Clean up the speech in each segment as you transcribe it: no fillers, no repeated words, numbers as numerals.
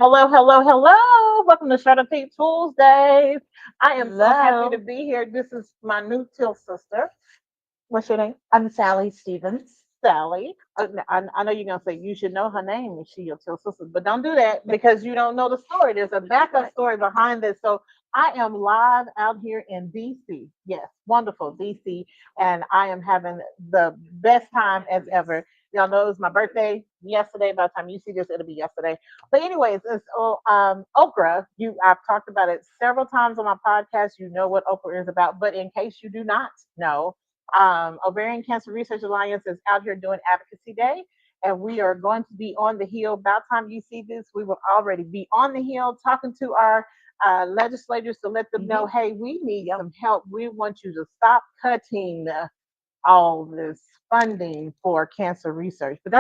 Hello, hello, hello. Welcome to Shut Up Pete Tuesdays. I am so happy to Hello, be here. This is my new TEAL sister. What's your name? I'm Sally Stevens. Sally. I know you're going to say you should know her name if she your TEAL sister, but don't do that because you don't know the story. There's a backup story behind this. So I am live out here in DC. Yes, wonderful DC. And I am having the best time as ever. Y'all know it was my birthday yesterday. By the time you see this, it'll be yesterday. But anyways, it's okra. I've talked about it several times on my podcast. You know what okra is about. But in case you do not know, Ovarian Cancer Research Alliance is out here doing Advocacy Day, and we are going to be on the Hill. About time you see this, we will already be on the Hill talking to our legislators to let them know, Hmm. hey, we need Yep. some help. We want you to stop cutting all this funding for cancer research. But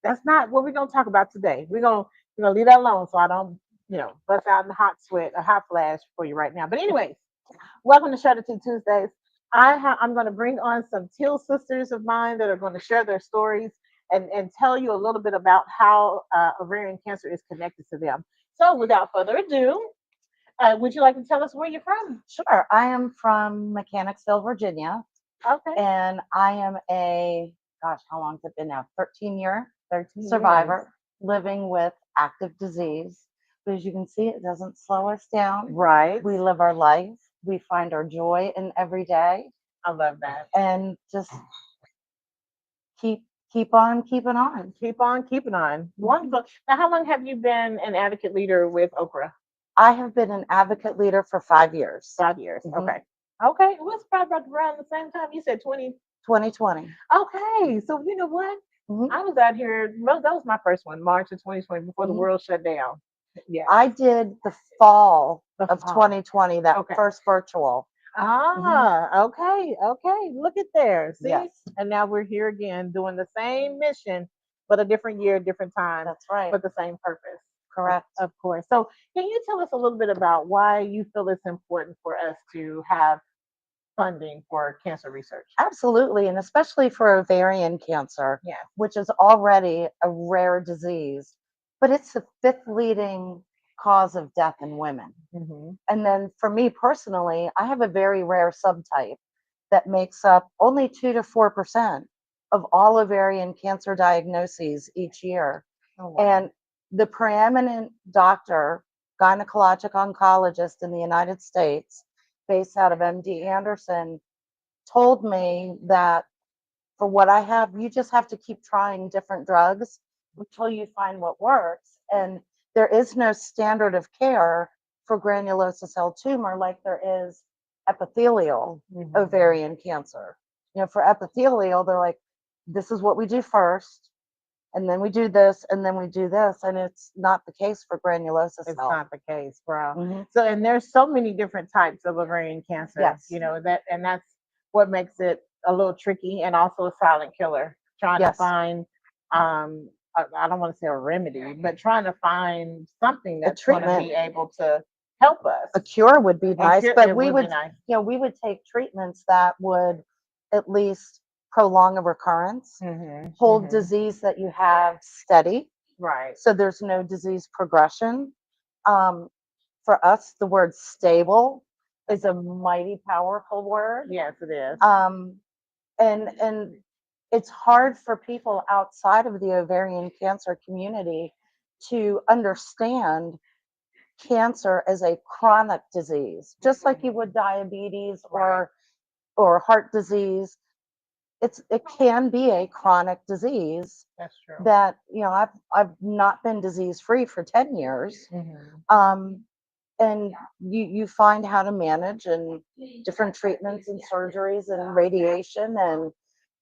that's not what we're gonna talk about today. We're gonna leave that alone so I don't bust out in a hot sweat, a hot flash for you right now. But anyways, welcome to Shutter Tea Tuesdays. I'm going to bring on some teal sisters of mine that are going to share their stories and tell you a little bit about how ovarian cancer is connected to them. So, without further ado, would you like to tell us where you're from? Sure. I am from Mechanicsville, Virginia, Okay, and I am gosh, how long has it been now? 13-year 13 years. survivor living with active disease. But as you can see, it doesn't slow us down. Right. We live our life, we find our joy in every day, I love that. and just keep on keeping on. Keep on keeping on. Wonderful. Now, how long have you been an advocate leader with Okra? I have been an advocate leader for 5 years. 5 years. Mhm. Okay. Okay. It was probably about around the same time. You said 20. 2020. Okay. So, you know what? Mhm. I was out here. Well, that was my first one, March of 2020, before the Mhm. world shut down. Yes. I did the fall The of fall. 2020, that Okay. first virtual. Hmm. Okay. Okay. Look at there. See? Yes, And now we're here again doing the same mission, but a different year, different time, that's right. but the same purpose. Correct. Of course. So, can you tell us a little bit about why you feel it's important for us to have funding for cancer research? Absolutely. And especially for ovarian cancer, Yeah. which is already a rare disease, but it's the fifth leading cause of death in women. Hmm. And then for me personally, I have a very rare subtype that makes up only 2 to 4% of all ovarian cancer diagnoses each year. Oh, wow. And the preeminent doctor, gynecologic oncologist in the United States, based out of MD Anderson, told me that for what I have, you just have to keep trying different drugs until you find what works. And there is no standard of care for granulosa cell tumor like there is epithelial Hmm. ovarian cancer. For epithelial, they're like, this is what we do first, and then we do this, and then we do this. And it's not the case for granulosa It's cell. not the case, bro. Hmm. So, and there's so many different types of ovarian cancer, Yes. and that's what makes it a little tricky and also a silent killer. Trying to Yes. find, I don't want to say a remedy, but trying to find something A that's going to treatment, be able to help us. a cure would be And nice, but it we would be would, nice. we would take treatments that would at least prolong a recurrence, Hmm. hold Hmm. disease that you have steady, Right. so there's no disease progression. Um, for us, the word stable is a mighty powerful word. Yes, it is. Um, and it's hard for people outside of the ovarian cancer community to understand cancer as a chronic disease, just like you would diabetes Right. or heart disease. It can be a chronic disease That's true. that I've not been disease free for 10 years. Hmm. Um, and you find how to manage, and different treatments and surgeries and radiation and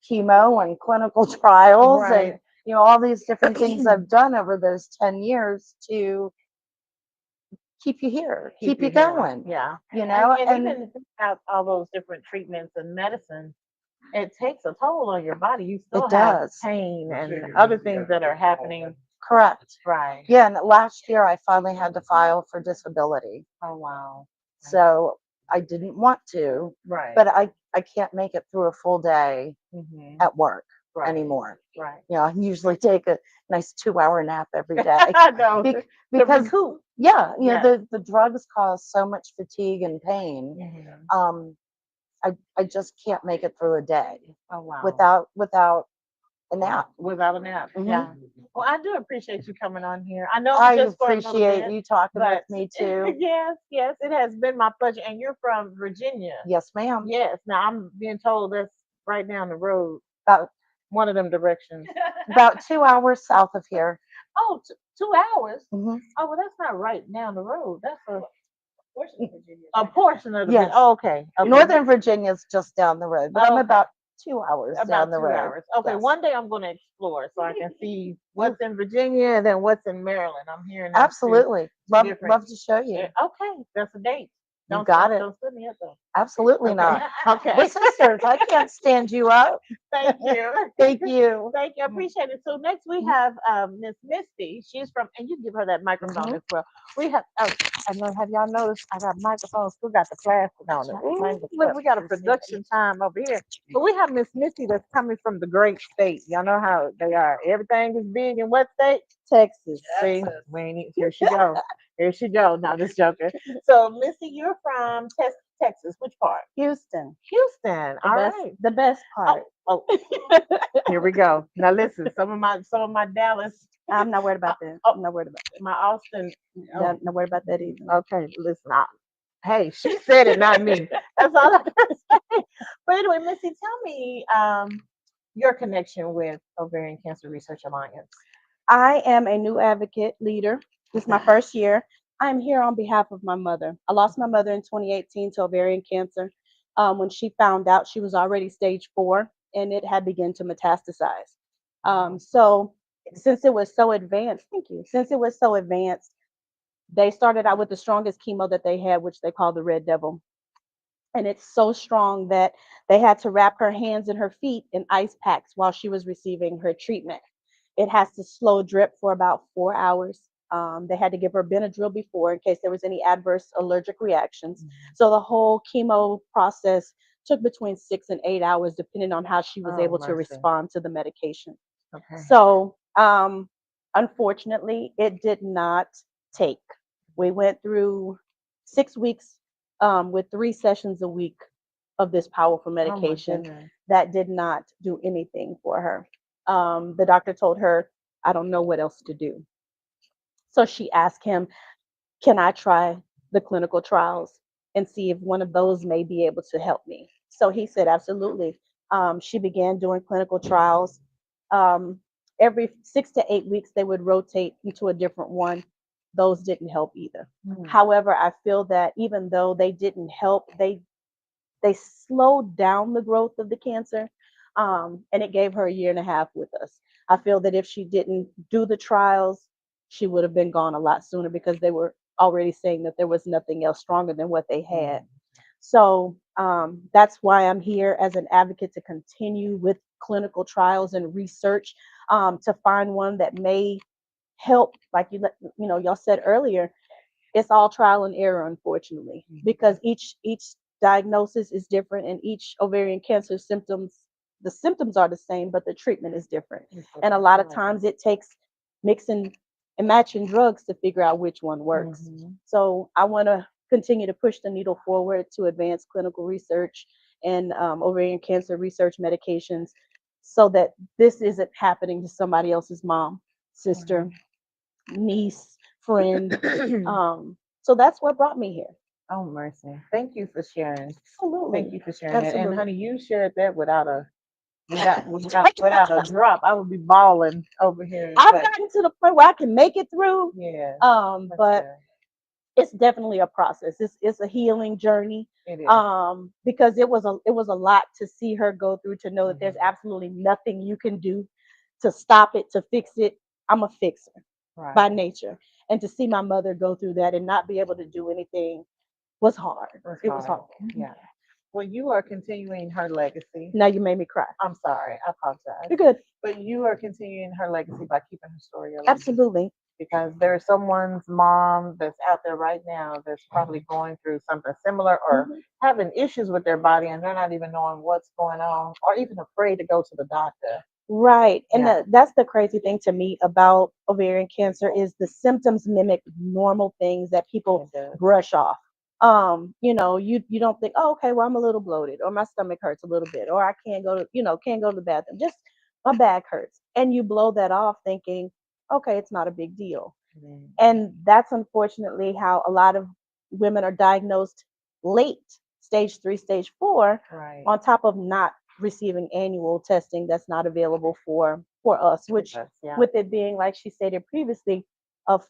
chemo and clinical trials, and Right. all these different things I've done over those 10 years to keep you here, Keep keep you you here. going, Yeah. you And know, and and even without all those different treatments and medicine, it takes a toll on your body. You still it have does. pain and other things that are happening. Correct. Right. Yeah, and last year I finally had to file for disability. Oh, wow. So I didn't want to, Right. but I can't make it through a full day Hmm. at work. Right. anymore. Right. You know, I usually take a nice 2-hour nap every day. I know. Be- To because recoup. yeah, you know, Yeah. the drugs cause so much fatigue and pain. Mhm. I just can't make it through a day Oh wow. without a nap. Without a nap. Mhm. Yeah. Well, I do appreciate you coming on here. I know I just for a little appreciate bit, you talking with but me too. yes, yes, it has been my pleasure. And you're from Virginia. Yes, ma'am. Yes. Now I'm being told that's right down the road, About one of them directions. about 2 hours south of here. Oh, 2 hours. Mhm. Oh well, that's not right down the road. That's a portion of the Yes. Oh, okay. Okay. Northern Virginia is just down the road, but I'm Okay. about 2 hours down About the 2 road. hours. Okay, Yes. one day I'm going to explore so I can see what's in Virginia and then what's in Maryland. I'm hearing that's Absolutely. two Love different. love to show you. Okay, that's a date. You got it. Don't split me up though. Absolutely Okay. not. Okay. We're sisters. I can't stand you up. Thank you. Thank you. Thank you. I appreciate it. So next we have Miss Misty. She's from, and you give her that microphone Mhm. as well. We have, I know, have y'all noticed I got microphones, still got the plastic on it. Ooh, look, we got a production time over here. But we have Miss Misty that's coming from the great state. Y'all know how they are. Everything is big in what state? Texas. See, we ain't, here she go. Here she go. Now this joker. So Misty, you're from Texas. Which part? Houston, Houston. All right. the best part. Oh, here we go. Now listen, some of my Dallas, I'm not worried about that. oh. I'm not worried about my Austin. that. Not worried about that either. Okay, listen. Hey, she said it, not me. That's all I can say. But anyway, Missy, tell me your connection with Ovarian Cancer Research Alliance. I am a new advocate leader. This is my first year. I'm here on behalf of my mother. I lost my mother in 2018 to ovarian cancer. When she found out, she was already stage 4 and it had begun to metastasize. So since it was so advanced, thank you. Since it was so advanced, they started out with the strongest chemo that they had, which they call the Red Devil. And it's so strong that they had to wrap her hands and her feet in ice packs while she was receiving her treatment. It has to slow drip for about 4 hours. They had to give her Benadryl before in case there was any adverse allergic reactions. So the whole chemo process took between 6 and 8 hours, depending on how she was Oh, able to mercy. respond to the medication. Okay. So, unfortunately, it did not take. We went through 6 weeks with 3 sessions a week of this powerful Oh, my medication goodness. that did not do anything for her. The doctor told her, I don't know what else to do. So she asked him, can I try the clinical trials and see if one of those may be able to help me? So he said, absolutely. She began doing clinical trials. Um, every 6 to 8 weeks, they would rotate into a different one. Those didn't help either. Mhm. However, I feel that even though they didn't help, they slowed down the growth of the cancer, and it gave her a year and a half with us. I feel that if she didn't do the trials, she would have been gone a lot sooner because they were already saying that there was nothing else stronger than what they had. So that's why I'm here as an advocate to continue with clinical trials and research to find one that may help, like y'all said earlier, it's all trial and error, unfortunately, because each diagnosis is different and each ovarian cancer symptoms, the symptoms are the same, but the treatment is different. And a lot of times it takes mixing and matching drugs to figure out which one works. So I want to continue to push the needle forward to advance clinical research and ovarian cancer research medications so that this isn't happening to somebody else's mom, sister, niece, friend. So that's what brought me here. Oh, mercy. Thank you for sharing. Absolutely. Thank you for sharing that. And Absolutely. honey, you shared that without a drop. I would be bawling over here. I've But gotten to the point where I can make it through. yeah, But good. it's definitely a process. It's a healing journey. It is. Because it was a lot to see her go through, to know that there's absolutely nothing you can do to stop it, to fix it. I'm a fixer Right. by nature. And to see my mother go through that and not be able to do anything was hard. It was hard. Yeah. Well, you are continuing her legacy. Now you made me cry. I'm sorry. I apologize. You're good. But you are continuing her legacy by keeping her story alive. Absolutely. Because there's someone's mom that's out there right now that's probably going through something similar or having issues with their body and they're not even knowing what's going on or even afraid to go to the doctor. Right. And Yeah. that's the crazy thing to me about ovarian cancer is the symptoms mimic normal things that people It does. brush off. You don't think, oh, okay, well, I'm a little bloated or my stomach hurts a little bit or I can't go to, can't go to the bathroom. Just my back hurts. And you blow that off thinking, okay, it's not a big deal. Mm. And that's unfortunately how a lot of women are diagnosed late, stage 3, stage 4, Right. on top of not receiving annual testing that's not available for us, which Yeah. with it being, like she stated previously, of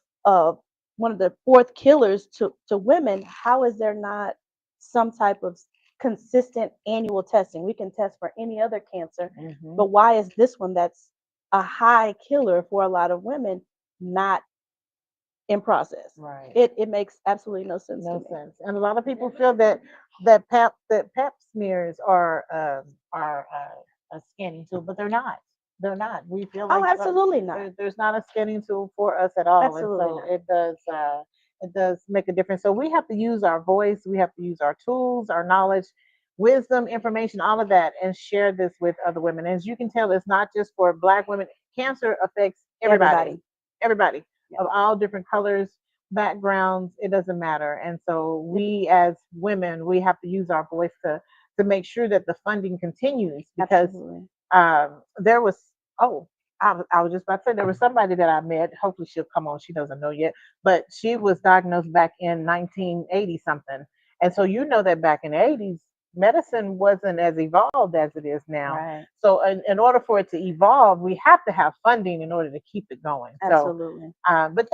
one of the fourth killers to women, how is there not some type of consistent annual testing? We can test for any other cancer, Mhm. but why is this one that's a high killer for a lot of women not in process? Right. It makes absolutely no sense to No me. sense. And a lot of people feel that pap smears are a scanning tool, but they're not. They're not. We feel Oh, like absolutely not. there's not a scanning tool for us at all, and Absolutely so not. it does make a difference. So we have to use our voice, we have to use our tools, our knowledge, wisdom, information, all of that, and share this with other women. As you can tell, it's not just for Black women. Cancer affects everybody, Everybody. everybody Yeah. of all different colors, backgrounds. It doesn't matter. And so we, as women, we have to use our voice to make sure that the funding continues because Absolutely. there was oh I was just about to say there was somebody that I met. Hopefully she'll come on. She doesn't know yet, but she was diagnosed back in 1980 something. And so you know that back in the 80s, medicine wasn't as evolved as it is now. Right. So in order for it to evolve, we have to have funding in order to keep it going. So, Absolutely. but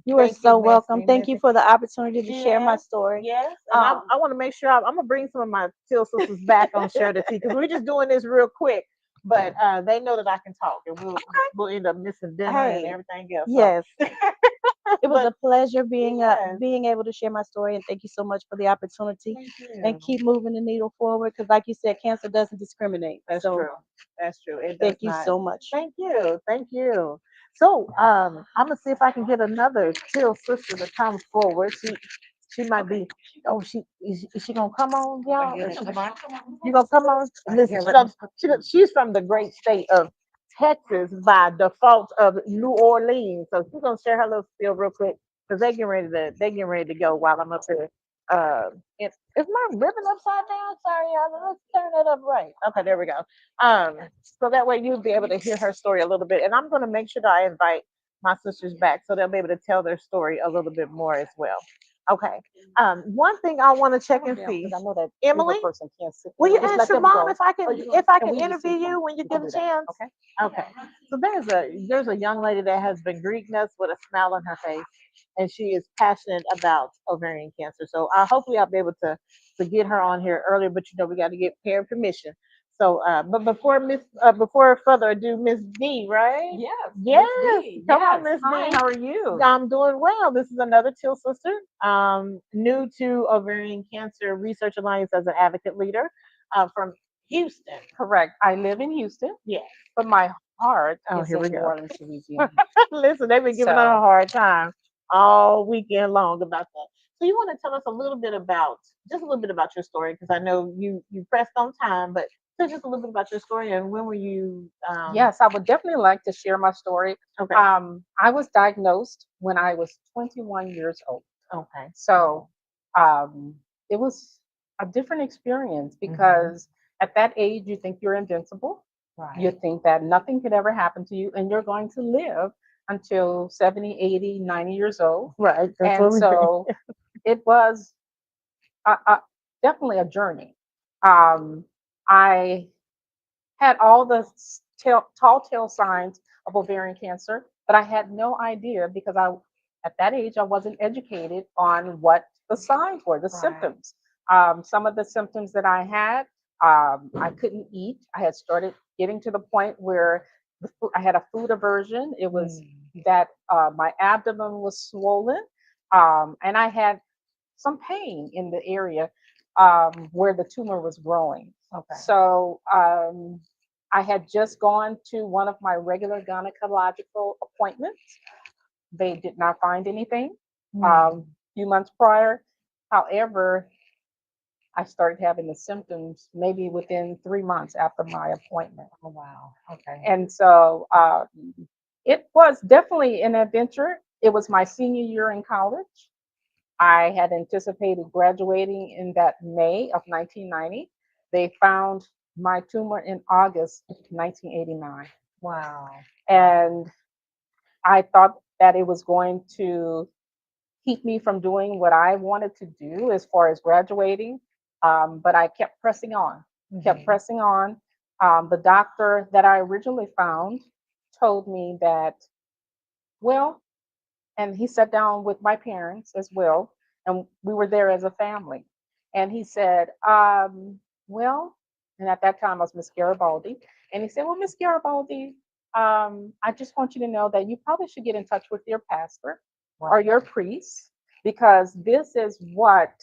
You are thank you, so welcome. Thank you Missy. for the opportunity to share my Yes, story. yes. And Um, I want to make sure I'm gonna bring some of my Till sisters back on Share the Tea because we're just doing this real quick. But they know that I can talk, and we'll end up missing dinner and hey, everything else. So, yes, it was but a pleasure yes, being able to share my story, and thank you so much for the opportunity. thank And you. keep moving the needle forward, because, like you said, cancer doesn't discriminate. That's So, true. That's true. It does thank you not. so much. Thank you. Thank you. So, I'm gonna see if I can get another Till sister to come forward. She might be. Oh, is she gonna come on, y'all? You gonna come on? Listen, she's from the great state of Texas by default of New Orleans. So she's gonna share her little spiel real quick because they getting ready to go while I'm up here. Is my ribbon upside down? Sorry, y'all. Let's turn it up right. Okay, there we go. So that way you'll be able to hear her story a little bit, and I'm gonna make sure that I invite my sisters back so they'll be able to tell their story a little bit more as well. Okay. One thing I want to check and see, I know that Emily, person can't sit will there. you Just ask let your them mom go. if I And can we just interview see you when you I'll get a do that. chance? Okay. Okay. So there's a young lady that has been greeting us with a smile on her face, and she is passionate about ovarian cancer. So hopefully I'll be able to get her on here earlier, but you know we got to get parent permission. So, but before further ado, Miss D, right? Yes. Yes. Miss D. Come on, Yes. Miss Hi. D. How are you? I'm doing well. This is another Teal sister, new to Ovarian Cancer Research Alliance as an advocate leader from Houston. Correct. I live in Houston, Yeah. but my heart Oh, is here we in New go. Orleans, Louisiana. Listen, they've been giving her a So, hard time all weekend long about that. So you want to tell us a little bit about just a little bit about your story because I know you pressed on time, but tell just a little bit about your story and when were you? yes, I would definitely like to share my story. Okay. I was diagnosed when I was 21 years old. Okay. So, um, it was a different experience because at that age, you think you're invincible. You Right. think that nothing could ever happen to you and you're going to live until 70, 80, 90 years old. Right. That's And what we think. so it was definitely a journey. Um, I had all the tall tale signs of ovarian cancer, but I had no idea because at that age, I wasn't educated on what the signs were, the symptoms. Some of the symptoms that I had, I couldn't eat. I had started getting to the point where I had a food aversion. It was that my abdomen was swollen, and I had some pain in the area where the tumor was growing. Okay. So I had just gone to one of my regular gynecological appointments. They did not find anything few months prior. However, I started having the symptoms maybe within 3 months after my appointment. Oh, wow. Okay. And so it was definitely an adventure. It was my senior year in college. I had anticipated graduating in that May of 1990. They found my tumor in August 1989. Wow. And I thought that it was going to keep me from doing what I wanted to do as far as graduating. But I kept pressing on, kept Mhm. pressing on. The doctor that I originally found told me that, well, and he sat down with my parents as well, and we were there as a family. And he said, well, and at that time I was Miss Garibaldi, and he said, well, Miss Garibaldi, I just want you to know that you probably should get in touch with your pastor or Wow. your priest because this is what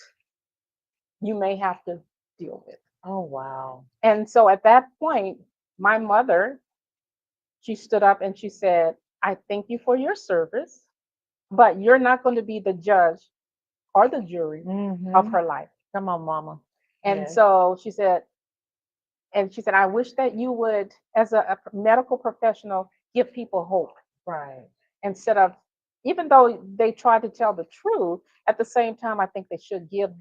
you may have to deal with. Oh, wow. And so at that point, my mother, she stood up and she said, I thank you for your service, but you're not going to be the judge or the jury of Mm-hmm. her life. Come on, mama. And Yes. so she said, I wish that you would, as a medical professional, give people hope Right. instead of, even though they try to tell the truth, at the same time, I think they should give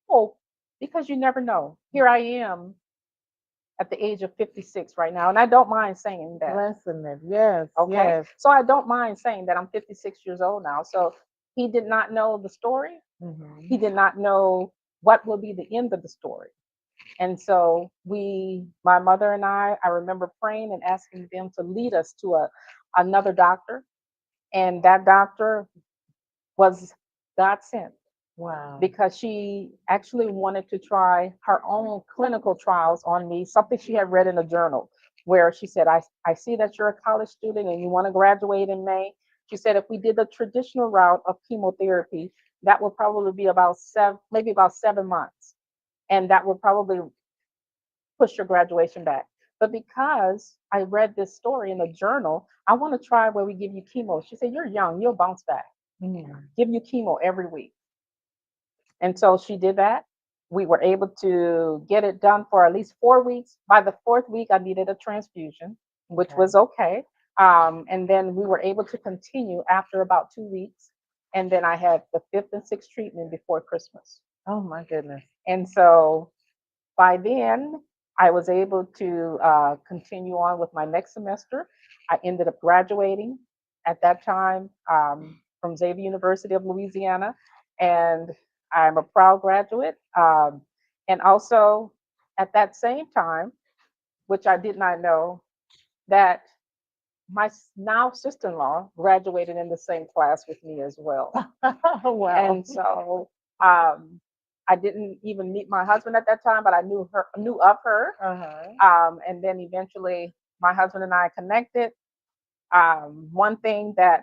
hope because you never know. Here I am at the age of 56 right now, and I don't mind saying that. Blessing it. Yes. Okay. Yes. So I don't mind saying that I'm 56 years old now. So he did not know the story. Mm-hmm. He did not know what will be the end of the story. And so my mother and I remember praying and asking them to lead us to another doctor. And that doctor was God sent Wow. because she actually wanted to try her own clinical trials on me, something she had read in a journal where she said, I see that you're a college student and you want to graduate in May. She said, if we did the traditional route of chemotherapy, that would probably be maybe about 7 months. And that would probably push your graduation back. But because I read this story in a journal, I want to try where we give you chemo. She said, you're young, you'll bounce back. Mm-hmm. Give you chemo every week. And so she did that. We were able to get it done for at least 4 weeks. By the fourth week, I needed a transfusion, which Okay. was okay. And then we were able to continue after about 2 weeks. And then I had the fifth and sixth treatment before Christmas. Oh, my goodness. And so by then, I was able to continue on with my next semester. I ended up graduating at that time from Xavier University of Louisiana, and I'm a proud graduate. And also, at that same time, which I did not know, that my now sister-in-law graduated in the same class with me as well. Wow. And so I didn't even meet my husband at that time, but I knew of her. Uh-huh. And then eventually my husband and I connected. One thing that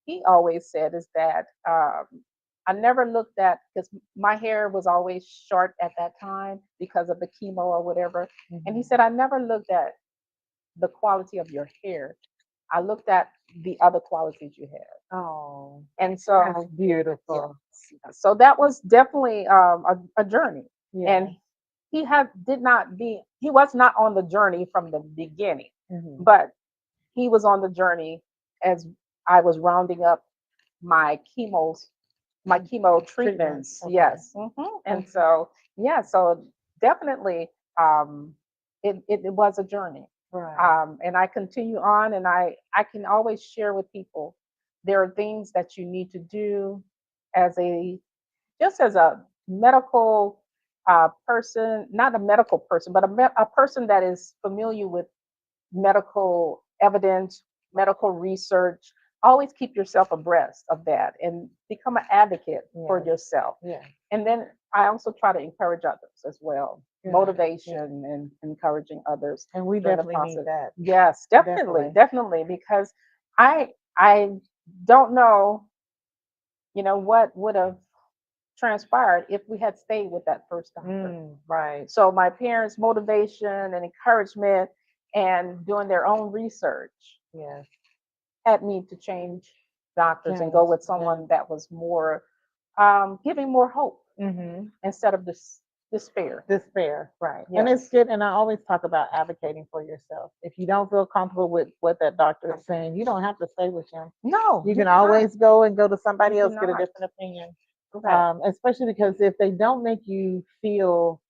he always said is that I never looked at, because my hair was always short at that time because of the chemo or whatever. And he Mhm. said, I never looked at the quality of your hair. I looked at the other qualities you had. Oh, And that's so, beautiful. yes, so that was definitely a journey. Yeah. And he was not on the journey from the beginning, Mhm. but he was on the journey as I was rounding up my chemo treatments. Okay. Yes. And Okay. so, yeah, so definitely it was a journey. Right. And I continue on, and I can always share with people there are things that you need to do as as a medical person, not a medical person, but a person that is familiar with medical evidence, medical research. Always keep yourself abreast of that and become an advocate for Yes. yourself. Yeah. And then I also try to encourage others as well. Good. Motivation and encouraging others And we during the definitely need process. that. Yes, definitely, definitely, because I don't know, what would have transpired if we had stayed with that first doctor. Right. So my parents' motivation and encouragement and doing their own research Yes. had me to change doctors and go Yes. with someone that was more giving more hope Mm-hmm. instead of this Despair. despair, right? And it's Yes. good. And I always talk about advocating for yourself. If you don't feel comfortable with what that doctor is saying, you don't have to stay with him. No, You you can cannot. always go to somebody You else, get a cannot. different opinion. Correct. Especially because if they don't make you feel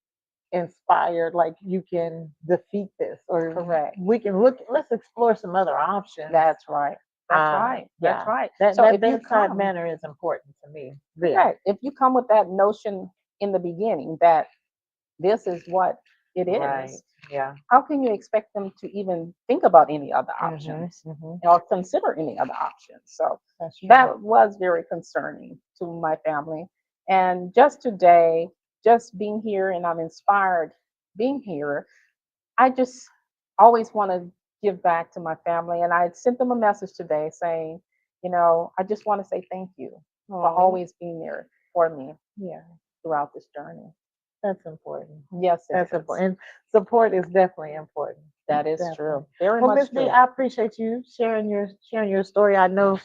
inspired, like you can defeat this, or Correct. we can look, let's explore some other options. That's right. That's right. That's Yeah, right. that So that if you bedside come, manner is important to me. Yeah, correct, if you come with that notion in the beginning that this is what it right. is, Yeah. how can you expect them to even think about any other Mhm. options Mhm. or consider any other options? So That's true. that was very concerning to my family. And just today, just being here and I'm inspired being here, I just always want to give back to my family. And I sent them a message today saying, I just want to say thank you for Oh, always being there for me yeah. throughout this journey. That's important. Yes, it That's is. important. Support is definitely important. That is Definitely. true. Very Well, much Miss B, true. I appreciate you sharing your story. I know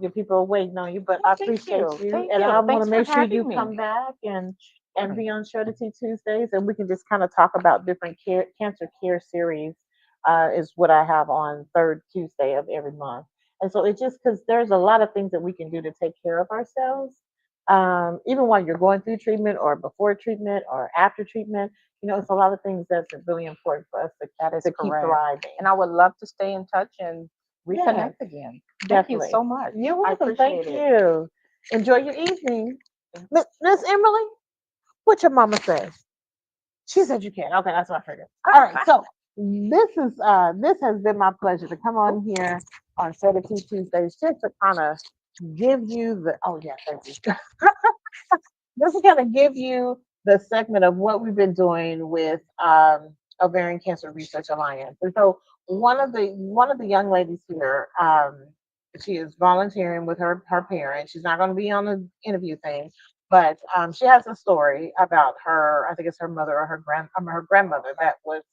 your people are waiting on you, but I Well, thank appreciate you. you, Thank and I you. want Thanks to for make sure you having me. come back and Sure. be on Sure to Tea Tuesdays, and we can just kind of talk about different cancer care series. Is what I have on third Tuesday of every month, and so it's just because there's a lot of things that we can do to take care of ourselves, even while you're going through treatment or before treatment or after treatment. It's a lot of things that's really important for us That is to keep correct. thriving. And I would love to stay in touch and Yes, reconnect again. Thank you definitely. so much. You're I welcome. Thank appreciate it. you. Enjoy your evening. Miss Emily, what your mama says? She said you can. Okay, that's what I figured. All right, so this has been my pleasure to come on here on Saturday Tuesdays just to kind of give you the thank you. Just to kind of give you the segment of what we've been doing with Ovarian Cancer Research Alliance. And so one of the young ladies here, she is volunteering with her parents. She's not going to be on the interview thing, but she has a story about her. I think it's her mother or her grandmother that was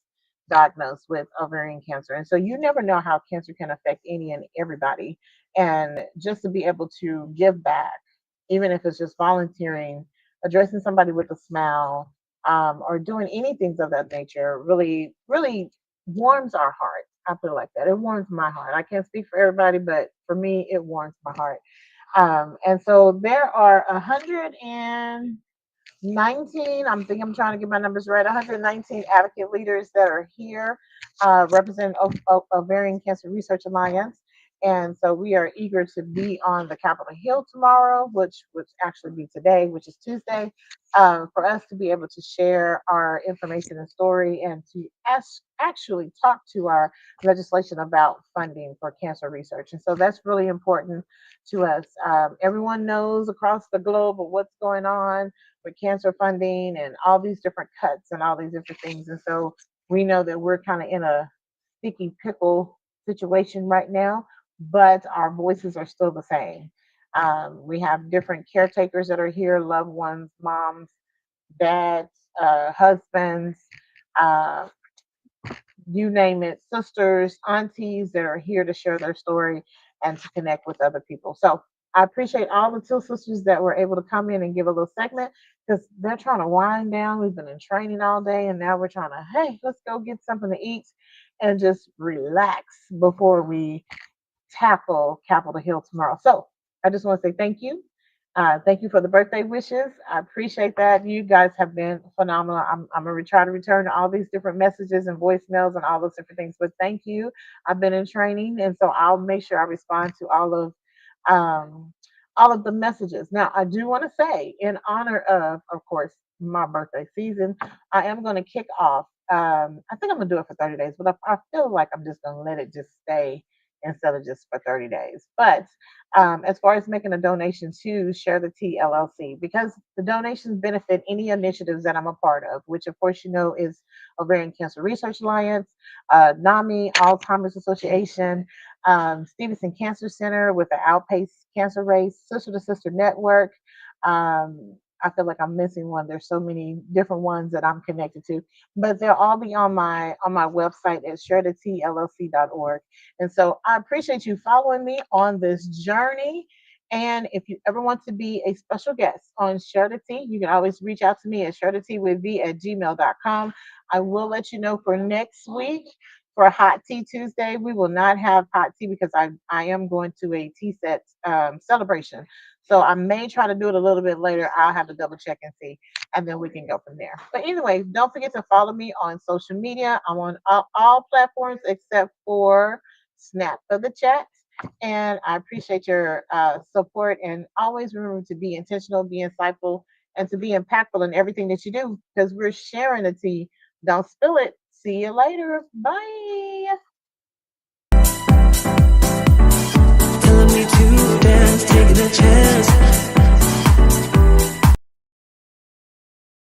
diagnosed with ovarian cancer. And so you never know how cancer can affect any and everybody. And just to be able to give back, even if it's just volunteering, addressing somebody with a smile, or doing anything of that nature, really, really warms our heart. I feel like that. It warms my heart. I can't speak for everybody, but for me, it warms my heart. And so there are 119, I'm thinking I'm trying to get my numbers right, 119 advocate leaders that are here representing Ovarian Cancer Research Alliance. And so we are eager to be on the Capitol Hill tomorrow, which would actually be today, which is Tuesday, for us to be able to share our information and story and to actually talk to our legislation about funding for cancer research. And so that's really important to us. Everyone knows across the globe of what's going on with cancer funding and all these different cuts and all these different things. And so we know that we're kind of in a sticky pickle situation right now, but our voices are still the same. We have different caretakers that are here, loved ones, moms, dads, husbands, uh, you name it, sisters, aunties that are here to share their story and to connect with other people. So I appreciate all the TEAL sisters that were able to come in and give a little segment because they're trying to wind down. We've been in training all day and now we're trying to, hey, let's go get something to eat and just relax before we tackle Capitol Hill tomorrow. So I just want to say thank you. Thank you for the birthday wishes. I appreciate that. You guys have been phenomenal. I'm going to try to return to all these different messages and voicemails and all those different things. But thank you. I've been in training, and so I'll make sure I respond to um, all of the messages. Now, I do want to say, in honor of course, my birthday season, I am going to kick off. I think I'm going to do it for 30 days, but I feel like I'm just going to let it just stay instead of just for 30 days. But as far as making a donation to Share the Tea LLC, because the donations benefit any initiatives that I'm a part of, which of course is Ovarian Cancer Research Alliance, NAMI, Alzheimer's Association, Stevenson Cancer Center with the Outpace Cancer Race, Sister to Sister Network. I feel like I'm missing one. There's so many different ones that I'm connected to, but they'll all be on my website at sharethetllc.org. And so I appreciate you following me on this journey. And if you ever want to be a special guest on Share the Tea, you can always reach out to me at sharetheteawithv@gmail.com. I will let you know for next week for Hot Tea Tuesday. We will not have hot tea because I am going to a tea set celebration. So I may try to do it a little bit later. I'll have to double check and see, and then we can go from there. But anyway, don't forget to follow me on social media. I'm on all platforms except for Snap for the Chat. And I appreciate your support. And always remember to be intentional, be insightful, and to be impactful in everything that you do because we're sharing the tea. Don't spill it. See you later. Bye. Telling me to dance, taking a chance.